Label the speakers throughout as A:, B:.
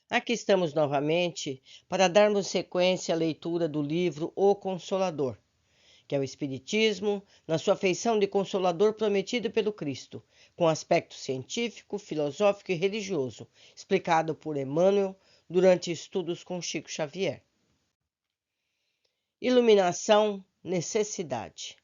A: Aqui estamos novamente para darmos sequência à leitura do livro O Consolador, que é o Espiritismo, na sua feição de consolador prometido pelo Cristo, com aspecto científico, filosófico e religioso, explicado por Emmanuel durante estudos com Chico Xavier. Iluminação, necessidade.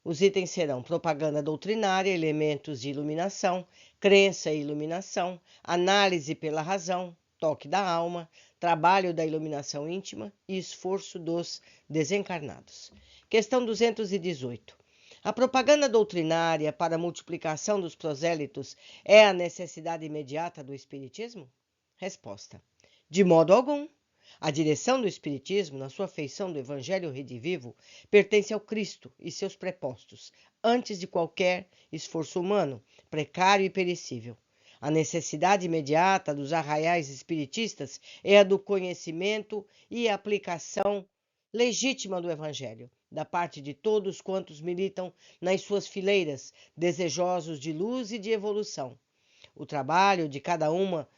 A: Os itens serão propaganda doutrinária, elementos de iluminação, crença e iluminação, análise pela razão, toque da alma, trabalho da iluminação íntima e esforço dos desencarnados. Questão 218. A propaganda doutrinária para a multiplicação dos prosélitos é a necessidade imediata do Espiritismo? Resposta: de modo algum. A direção do Espiritismo, na sua feição do Evangelho redivivo, pertence ao Cristo e seus prepostos, antes de qualquer esforço humano, precário e perecível. A necessidade imediata dos arraiais espiritistas é a do conhecimento e aplicação legítima do Evangelho, da parte de todos quantos militam nas suas fileiras, desejosos de luz e de evolução. O trabalho de cada uma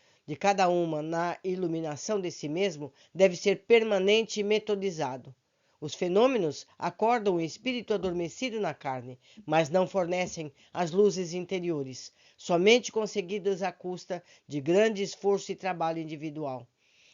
A: na iluminação de si mesmo deve ser permanente e metodizado. Os fenômenos acordam o espírito adormecido na carne, mas não fornecem as luzes interiores, somente conseguidas à custa de grande esforço e trabalho individual.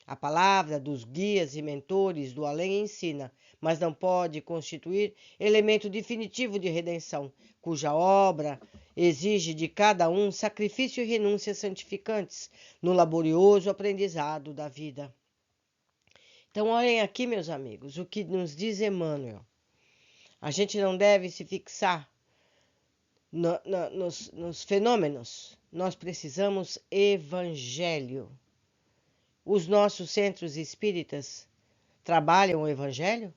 A: A palavra dos guias e mentores do além ensina, mas não pode constituir elemento definitivo de redenção, cuja obra exige de cada um sacrifício e renúncia santificantes no laborioso aprendizado da vida. Então, olhem aqui, meus amigos, o que nos diz Emmanuel. A gente não deve se fixar nos fenômenos. Nós precisamos evangelho. Os nossos centros espíritas trabalham o Evangelho?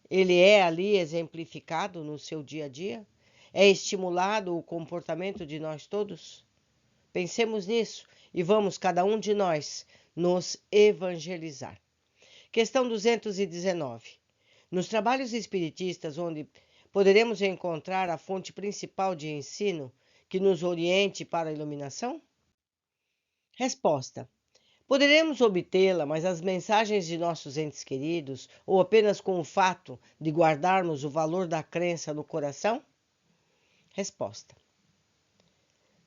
A: Ele é ali exemplificado no seu dia a dia? É estimulado o comportamento de nós todos? Pensemos nisso e vamos, cada um de nós, nos evangelizar. Questão 219. Nos trabalhos espiritistas, onde poderemos encontrar a fonte principal de ensino que nos oriente para a iluminação? Resposta: poderemos obtê-la, mas as mensagens de nossos entes queridos, ou apenas com o fato de guardarmos o valor da crença no coração? Resposta: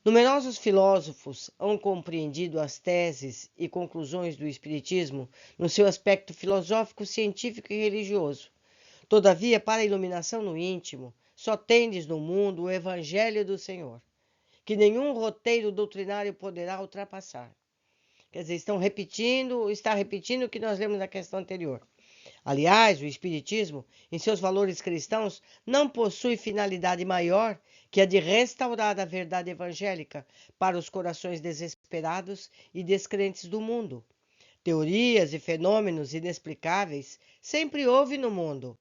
A: numerosos filósofos hão compreendido as teses e conclusões do Espiritismo no seu aspecto filosófico, científico e religioso. Todavia, para a iluminação no íntimo, só tendes no mundo o Evangelho do Senhor, que nenhum roteiro doutrinário poderá ultrapassar. Quer dizer, está repetindo o que nós lemos na questão anterior. Aliás, o Espiritismo, em seus valores cristãos, não possui finalidade maior que a de restaurar a verdade evangélica para os corações desesperados e descrentes do mundo. Teorias e fenômenos inexplicáveis sempre houve no mundo.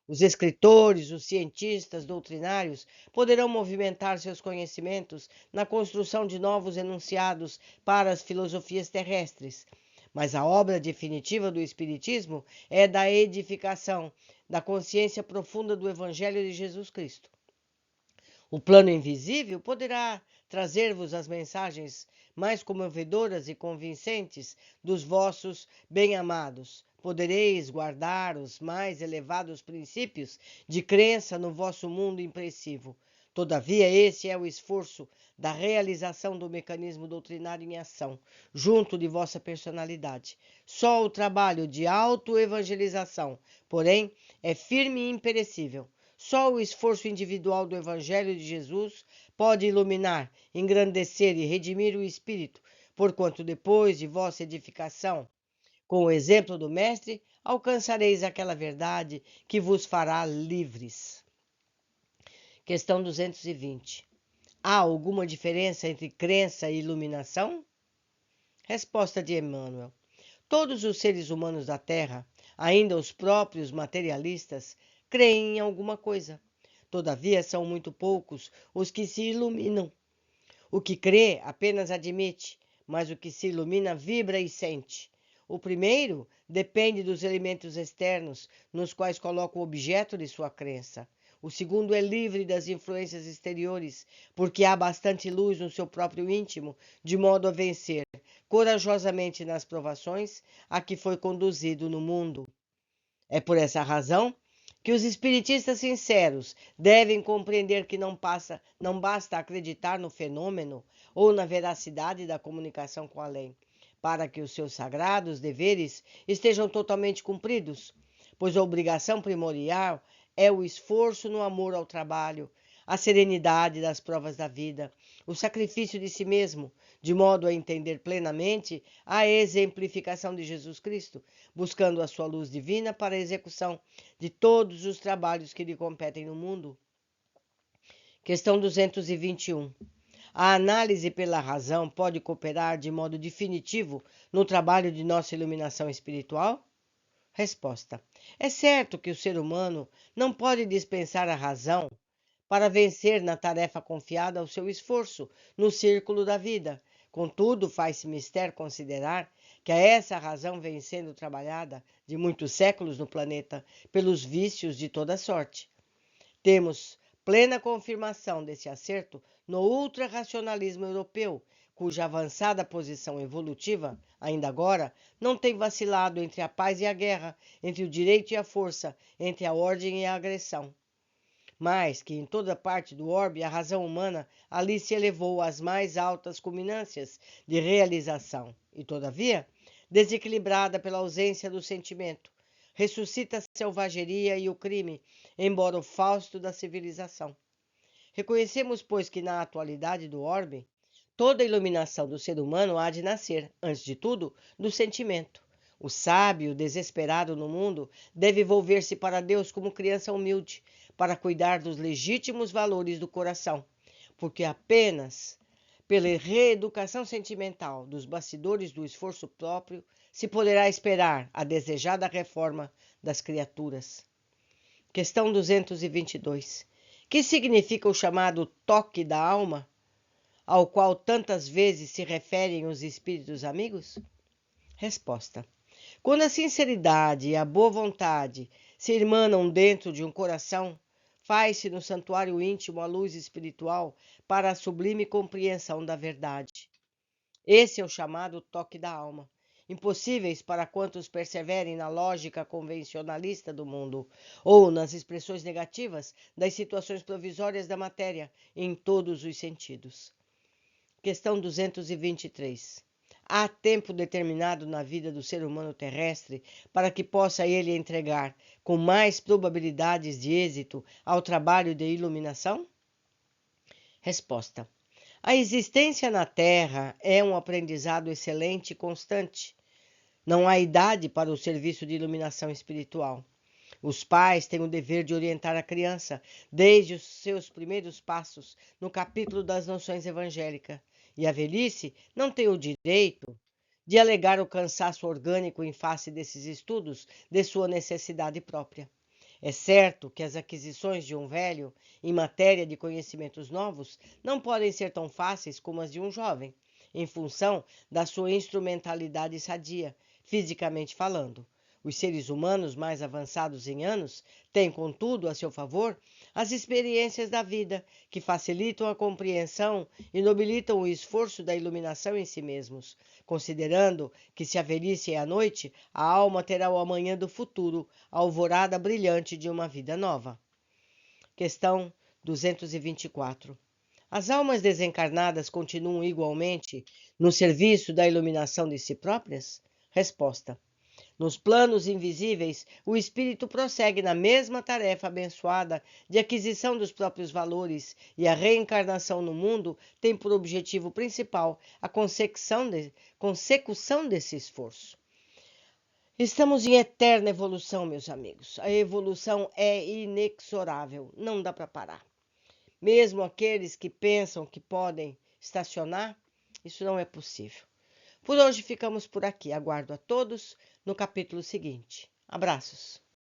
A: Os escritores, os cientistas doutrinários poderão movimentar seus conhecimentos na construção de novos enunciados para as filosofias terrestres, mas a obra definitiva do Espiritismo é da edificação da consciência profunda do Evangelho de Jesus Cristo. O plano invisível poderá trazer-vos as mensagens mais comovedoras e convincentes dos vossos bem-amados. Podereis guardar os mais elevados princípios de crença no vosso mundo impressivo. Todavia, esse é o esforço da realização do mecanismo doutrinário em ação, junto de vossa personalidade. Só o trabalho de autoevangelização, porém, é firme e imperecível. Só o esforço individual do Evangelho de Jesus pode iluminar, engrandecer e redimir o espírito, porquanto depois de vossa edificação, com o exemplo do Mestre, alcançareis aquela verdade que vos fará livres. Questão 220. Há alguma diferença entre crença e iluminação? Resposta de Emmanuel: todos os seres humanos da Terra, ainda os próprios materialistas, creem em alguma coisa. Todavia, são muito poucos os que se iluminam. O que crê apenas admite, mas o que se ilumina vibra e sente. O primeiro depende dos elementos externos, nos quais coloca o objeto de sua crença. O segundo é livre das influências exteriores, porque há bastante luz no seu próprio íntimo, de modo a vencer corajosamente nas provações a que foi conduzido no mundo. É por essa razão que os espiritistas sinceros devem compreender que não basta acreditar no fenômeno ou na veracidade da comunicação com o além, para que os seus sagrados deveres estejam totalmente cumpridos, pois a obrigação primordial é o esforço no amor ao trabalho, a serenidade das provas da vida, o sacrifício de si mesmo, de modo a entender plenamente a exemplificação de Jesus Cristo, buscando a sua luz divina para a execução de todos os trabalhos que lhe competem no mundo. Questão 221. A análise pela razão pode cooperar de modo definitivo no trabalho de nossa iluminação espiritual? Resposta: é certo que o ser humano não pode dispensar a razão para vencer na tarefa confiada ao seu esforço no círculo da vida. Contudo, faz-se mister considerar que a essa razão vem sendo trabalhada de muitos séculos no planeta pelos vícios de toda sorte. Temos plena confirmação desse acerto no ultrarracionalismo europeu, cuja avançada posição evolutiva, ainda agora, não tem vacilado entre a paz e a guerra, entre o direito e a força, entre a ordem e a agressão. Mas que em toda parte do orbe a razão humana ali se elevou às mais altas culminâncias de realização e, todavia, desequilibrada pela ausência do sentimento, ressuscita a selvageria e o crime, embora o Fausto da civilização. Reconhecemos, pois, que na atualidade do orbe, toda a iluminação do ser humano há de nascer, antes de tudo, do sentimento. O sábio, desesperado no mundo, deve volver-se para Deus como criança humilde, para cuidar dos legítimos valores do coração, porque apenas pela reeducação sentimental dos bastidores do esforço próprio se poderá esperar a desejada reforma das criaturas. Questão 222. Que significa o chamado toque da alma, ao qual tantas vezes se referem os espíritos amigos? Resposta: quando a sinceridade e a boa vontade se irmanam dentro de um coração, faz-se no santuário íntimo a luz espiritual para a sublime compreensão da verdade. Esse é o chamado toque da alma, impossíveis para quantos perseverem na lógica convencionalista do mundo ou nas expressões negativas das situações provisórias da matéria em todos os sentidos. Questão 223. Há tempo determinado na vida do ser humano terrestre para que possa ele entregar com mais probabilidades de êxito ao trabalho de iluminação? Resposta: a existência na Terra é um aprendizado excelente e constante. Não há idade para o serviço de iluminação espiritual. Os pais têm o dever de orientar a criança desde os seus primeiros passos no capítulo das noções evangélicas, e a velhice não tem o direito de alegar o cansaço orgânico em face desses estudos de sua necessidade própria. É certo que as aquisições de um velho em matéria de conhecimentos novos não podem ser tão fáceis como as de um jovem, em função da sua instrumentalidade sadia, fisicamente falando. Os seres humanos mais avançados em anos têm, contudo, a seu favor, as experiências da vida, que facilitam a compreensão e nobilitam o esforço da iluminação em si mesmos, considerando que se a velhice é a noite, a alma terá o amanhã do futuro, a alvorada brilhante de uma vida nova. Questão 224. As almas desencarnadas continuam igualmente no serviço da iluminação de si próprias? Resposta: nos planos invisíveis, o espírito prossegue na mesma tarefa abençoada de aquisição dos próprios valores, e a reencarnação no mundo tem por objetivo principal a consecução desse esforço. Estamos em eterna evolução, meus amigos. A evolução é inexorável, não dá para parar. Mesmo aqueles que pensam que podem estacionar, isso não é possível. Por hoje ficamos por aqui. Aguardo a todos no capítulo seguinte. Abraços.